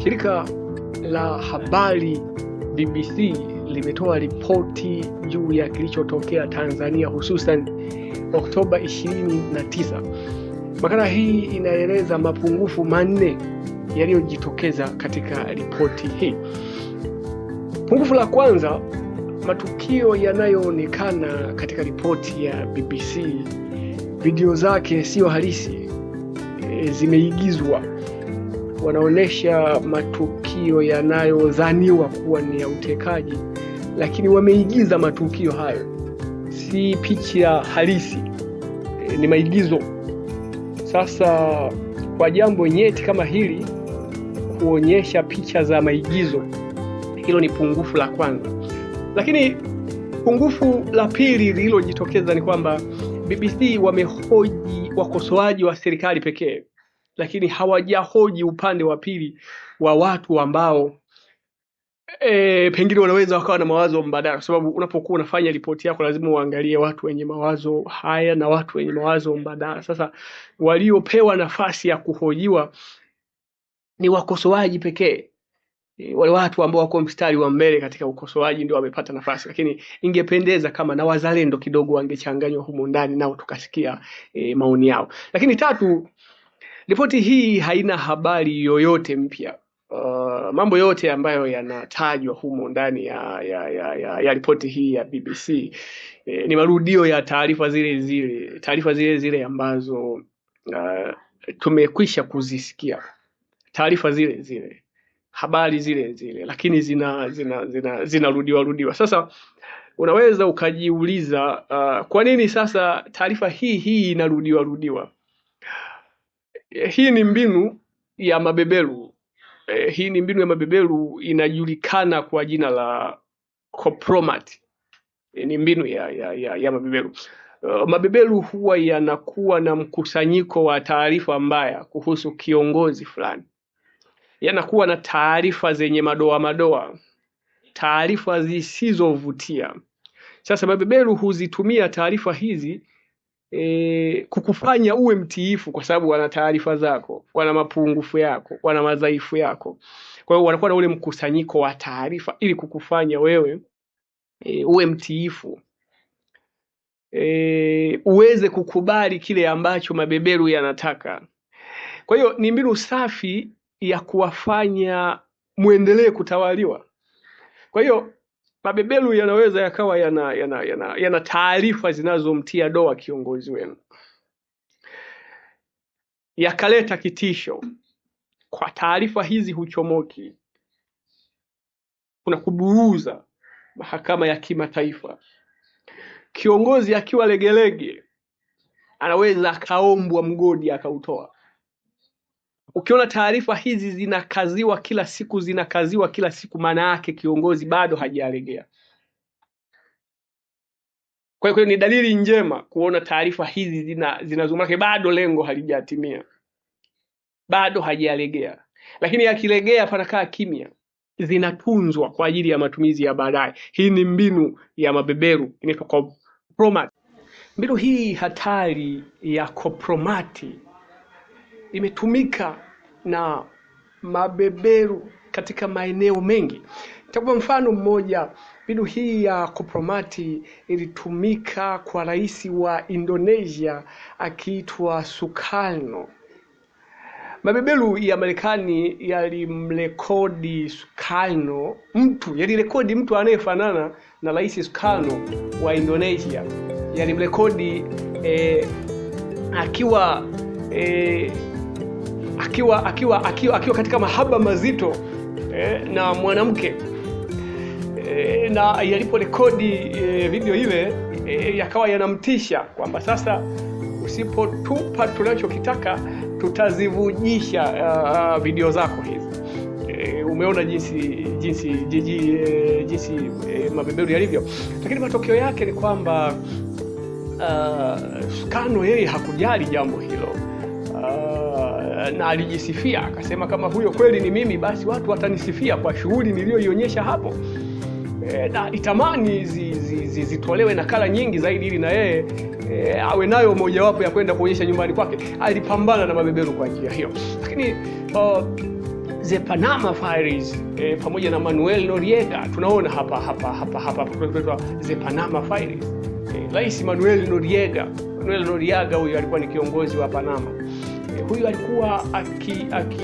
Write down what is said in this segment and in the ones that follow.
Shirika la habari BBC limetoa ripoti juu ya kilichotokea Tanzania hususan Oktoba 29. Makala hii inaeleza mapungufu manne yaliyojitokeza katika ripoti hii. Pungufu la kwanza, matukio yanayoonekana katika ripoti ya BBC, video zake sio halisi, zimeigizwa. Wanaonesha matukio yanayodhaniwa kuwa ni ya utekaji, lakini wameigiza matukio hayo, si picha halisi, ni maigizo. Sasa kwa jambo nyeti kama hili, kuonyesha picha za maigizo, hilo ni pungufu la kwanza. Lakini pungufu la pili lililojitokeza ni kwamba BBC wamehoji wakosoaji wa serikali pekee, lakini hawajahoji upande wa pili wa watu ambao pengine wanaweza wakawa na mawazo mbadala, kwa sababu unapokuwa unafanya ripoti yako lazima uangalie watu wenye mawazo haya na watu wenye mawazo mbadala. Sasa waliopewa nafasi ya kuhojiwa ni wakosoaji pekee. Wale watu ambao wako mstari wa mbele katika ukosoaji ndio wamepata nafasi, lakini ingependeza kama na wazalendo kidogo wangechanganywa humo ndani nao tukasikia maoni yao. Lakini tatu, ripoti hii haina habari yoyote mpya. Mambo yote ambayo yanatajwa humo ndani ya ripoti hii ya BBC ni marudio ya taarifa zile zile ambazo tumekwisha kuzisikia. Taarifa zile zile, habari zile zile, lakini zinarudiwa. Sasa unaweza ukajiuliza kwa nini sasa taarifa hii inarudiwa? Hii ni mbinu ya mabeberu. Hii ni mbinu ya mabeberu, inajulikana kwa jina la compromat. Ni mbinu ya mabeberu. Mabeberu huwa yanakuwa na mkusanyiko wa taarifa mbaya kuhusu kiongozi fulani. Yanakuwa na taarifa zenye madoa, taarifa zisizovutia. Sasa mabeberu huzitumia taarifa hizi kukufanya uwe mtiifu, kwa sababu wana taarifa zako, wana mapungufu yako, wana madhaifu yako. Kwa hiyo wanakuwa na ule mkusanyiko wa taarifa ili kukufanya wewe uwe mtiifu, uweze kukubali kile ambacho mabeberu yanataka. Kwa hiyo ni mbinu safi ya kuwafanya muendelee kutawaliwa. Kwa hiyo mabeberu yanaweza yakawa yana taarifa zinazomtia doa kiongozi wenu, yakaleta kitisho. Kwa taarifa hizi huchomoki, kuna kuburuza mahakama ya kimataifa. Kiongozi akiwa legelege anaweza akaombwa mgodi akautoa. Ukiona taarifa hizi zinakaziwa kila siku, maana yake kiongozi bado hajalegea. Kwa hiyo ni dalili njema kuona taarifa hizi zinazumake bado lengo halijatimia, bado hajalegea. Lakini akilegea panakaa kimya, zinatunzwa kwa ajili ya matumizi ya baadaye. Hii ni mbinu ya mabeberu, inaitwa compromat. Mbinu hii hatari ya compromati imetumika na mabeberu katika maeneo mengi. Nitakupa mfano mmoja. Mbinu hii ya compromati ilitumika kwa rais wa Indonesia akiitwa Sukarno. Mabeberu ya Marekani yalimrekodi Sukarno, yalirekodi mtu anayefanana na rais Sukarno wa Indonesia. Yalimrekodi akiwa katika mahaba mazito na mwanamke, na yaliporekodi video ile yakawa yanamtisha kwamba sasa usipotupa tunachokitaka tutazivujisha video zako hizi. Umeona jinsi mabeberu yalivyo. Lakini matokeo yake ni kwamba Sukarno yeye hakujali jambo hilo, na alijisifia akasema, kama huyo kweli ni mimi, basi watu watanisifia kwa shughuli niliyoionyesha hapo, na itamani zitolewe nakala nyingi zaidi ili na yeye awe nayo mojawapo ya kwenda kuonyesha nyumbani kwake. Alipambana na mabeberu kwa njia hiyo. Lakini The Panama Files pamoja na Manuel Noriega. Tunaona hapa The Panama Files. Rais Manuel Noriega huyu alikuwa ni kiongozi wa Panama. Huyu alikuwa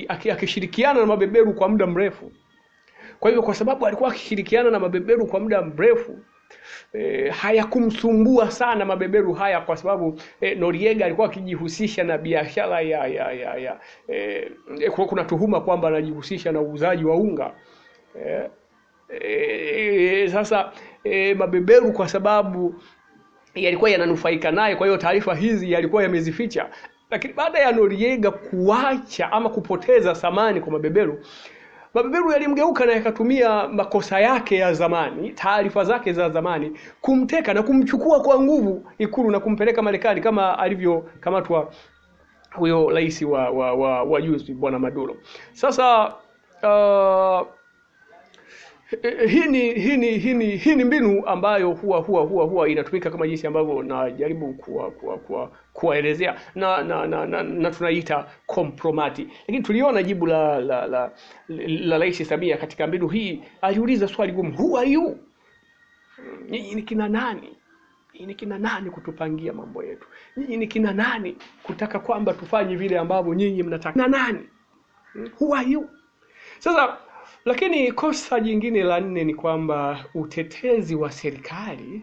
akishirikiana na mabeberu kwa muda mrefu. Kwa hivyo kwa sababu alikuwa akishirikiana na mabeberu kwa muda mrefu, hayakumsumbua sana mabeberu haya, kwa sababu Noriega alikuwa akijihusisha na biashara kuna tuhuma kwamba anajihusisha na uuzaji wa unga. Sasa mabeberu kwa sababu yalikuwa yananufaika naye, kwa hiyo taarifa hizi yalikuwa yamezificha. Lakini baada ya Noriega kuacha ama kupoteza thamani kwa mabeberu yalimgeuka na yakatumia makosa yake ya zamani, taarifa zake za zamani, kumteka na kumchukua kwa nguvu Ikulu na kumpeleka Marekani, kama alivyokamatwa huyo rais wa juzi Bwana Maduro. Sasa hii ni mbinu ambayo huwa inatumika kama jinsi ambavyo najaribu kuwaelezea na tunaita kompromati. Lakini tuliona jibu la Rais Samia katika mbinu hii. Aliuliza swali gumu, who are you? Nyinyi ni kina nani? Ni kina nani kutupangia mambo yetu? Nyinyi ni kina nani kutaka kwamba tufanye vile ambavyo nyinyi mnataka? Na nani? Who are you? Sasa lakini kosa jingine la 4 ni kwamba utetezi wa serikali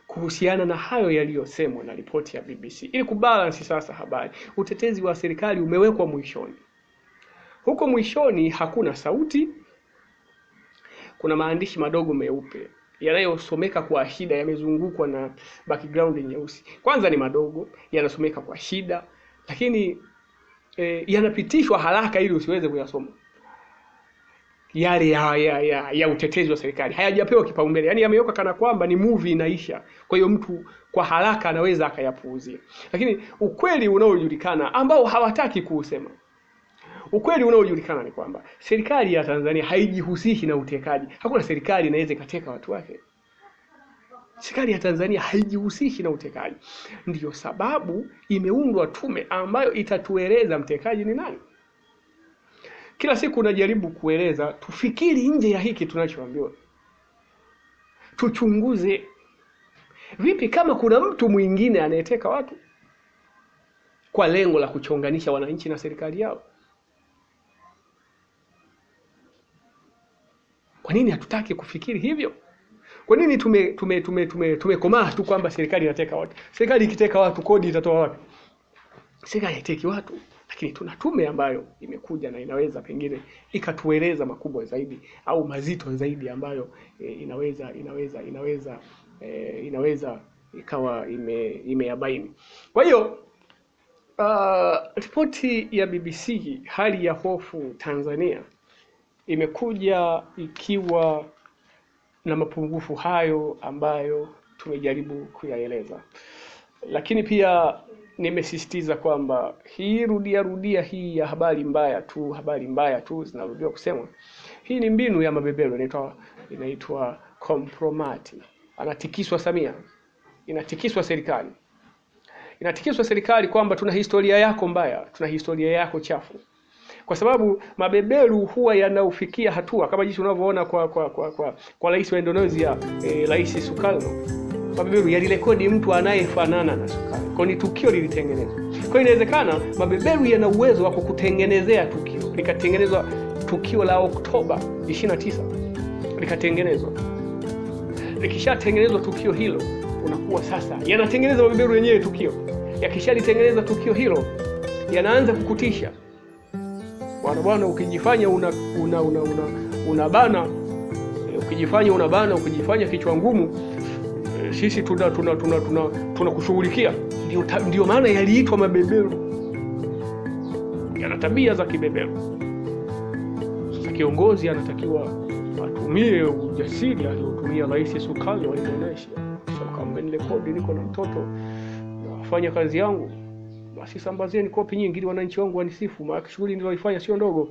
kuhusiana na hayo yaliyosemwa na ripoti ya BBC. Ili kubalance sasa habari, utetezi wa serikali umewekwa mwishoni. Huko mwishoni hakuna sauti, kuna maandishi madogo meupe yanayosomeka kwa shida, yamezungukwa na background nyeusi. Kwanza ni madogo, yanasomeka kwa shida, lakini yanapitishwa haraka ili usiweze kuyasoma. Yale ya utetezi wa serikali hayajapewa kipaumbele, yani yameweka kana kwamba ni movie inaisha, kwa hiyo mtu kwa haraka anaweza akayapuuzia. Lakini ukweli unaojulikana ambao hawataki kuusema, ukweli unaojulikana ni kwamba serikali ya Tanzania haijihusishi na utekaji. Hakuna serikali inaweza ikateka watu wake. Serikali ya Tanzania haijihusishi na utekaji. Ndiyo sababu imeundwa tume ambayo itatueleza mtekaji ni nani. Kila siku najaribu kueleza, tufikiri nje ya hiki tunachoambiwa. Tuchunguze vipi kama kuna mtu mwingine anayeteka watu kwa lengo la kuchonganisha wananchi na serikali yao. Kwa nini hatutaki kufikiri hivyo? Kwa nini tumekomaa tu kwamba serikali inateka watu? Serikali ikiteka watu, kodi itatoa wapi? Serikali haiteki watu. Lakini tuna tume ambayo imekuja na inaweza pengine ikatueleza makubwa zaidi au mazito zaidi ambayo inaweza ikawa imeyabaini. Kwa hiyo ripoti ya BBC hali ya hofu Tanzania imekuja ikiwa na mapungufu hayo ambayo tumejaribu kuyaeleza. Lakini pia nimesisitiza kwamba hii rudia hii ya habari mbaya tu zinarudiwa kusemwa. Hii ni mbinu ya mabeberu, inaitwa kompromati. Anatikiswa Samia, inatikiswa serikali. Inatikiswa serikali kwamba tuna historia yako mbaya, tuna historia yako kwa sababu mabeberu huwa yanaufikia hatua kama jinsi unavyoona kwa rais wa Indonesia, Rais Sukarno. Mabeberu yalirekodi mtu anayefanana na Sukarno. Kwa ni tukio lilitengenezwa. Kwa inawezekana mabeberu yana uwezo wa kukutengenezea tukio. Likatengenezwa tukio la Oktoba 29. Likatengenezwa. Likishatengenezwa tukio hilo, unakuwa sasa yanatengeneza mabeberu yenyewe tukio. Yakishalitengeneza tukio hilo, yanaanza kukutisha. Bwana ukijifanya unabana, ukijifanya kichwa ngumu, sisi tunakushughulikia. Ndio maana yaliitwa mabeberu. Yana tabia za kibeberu. Sasa kiongozi anatakiwa atumie ujasiri aliotumia Rais Sukarno wa Indonesia. Kama nirekodi niko na mtoto nafanya kazi yangu, basi sambazeni kopi nyingi ili wananchi wangu wanisifu, maana shughuli ndio waifanya sio ndogo.